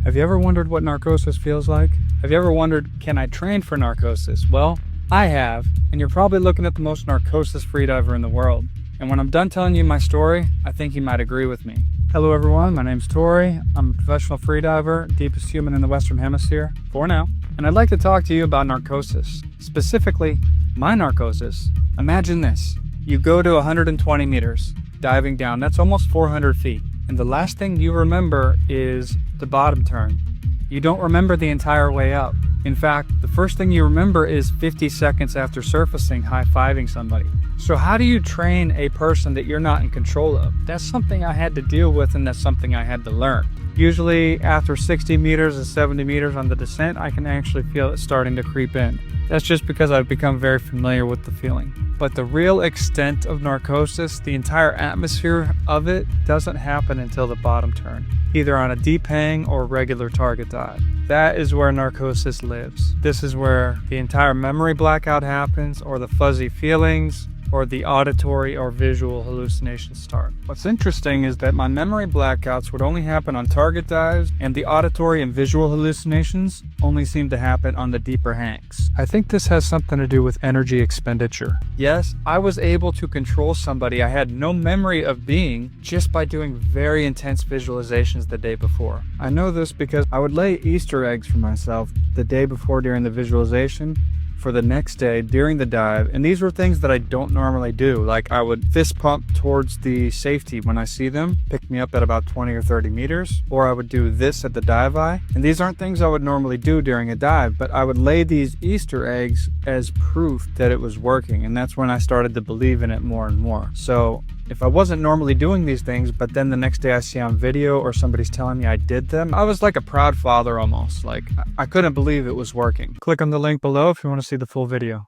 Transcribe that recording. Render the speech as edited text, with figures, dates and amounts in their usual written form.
Have you ever wondered what narcosis feels like? Have you ever wondered, can I train for narcosis? Well, I have, and you're probably looking at the most narcosis freediver in the world. And when I'm done telling you my story, I think you might agree with me. Hello everyone, my name's Tory. I'm a professional freediver, deepest human in the Western Hemisphere, for now. And I'd like to talk to you about narcosis. Specifically, my narcosis. Imagine this. You go to 120 meters, diving down. That's almost 400 feet. And the last thing you remember is the bottom turn. You don't remember the entire way up. In fact, the first thing you remember is 50 seconds after surfacing, high-fiving somebody. So how do you train a person that you're not in control of? That's something I had to deal with, and that's something I had to learn. Usually after 60 meters and 70 meters on the descent, I can actually feel it starting to creep in. That's just because I've become very familiar with the feeling. But the real extent of narcosis, the entire atmosphere of it, doesn't happen until the bottom turn, either on a deep hang or regular target dive. That is where narcosis lives. This is where the entire memory blackout happens, or the fuzzy feelings, or the auditory or visual hallucinations start. What's interesting is that my memory blackouts would only happen on target dives, and the auditory and visual hallucinations only seem to happen on the deeper hangs. I think this has something to do with energy expenditure. Yes, I was able to control somebody I had no memory of being just by doing very intense visualizations the day before. I know this because I would lay Easter eggs for myself the day before during the visualization, for the next day during the dive, and these were things that I don't normally do. Like I would fist pump towards the safety when I see them, pick me up at about 20 or 30 meters, or I would do this at the dive eye. And these aren't things I would normally do during a dive, but I would lay these Easter eggs as proof that it was working, and that's when I started to believe in it more and more. So if I wasn't normally doing these things, but then the next day I see on video or somebody's telling me I did them, I was like a proud father almost. Like I couldn't believe it was working. Click on the link below if you want to see the full video.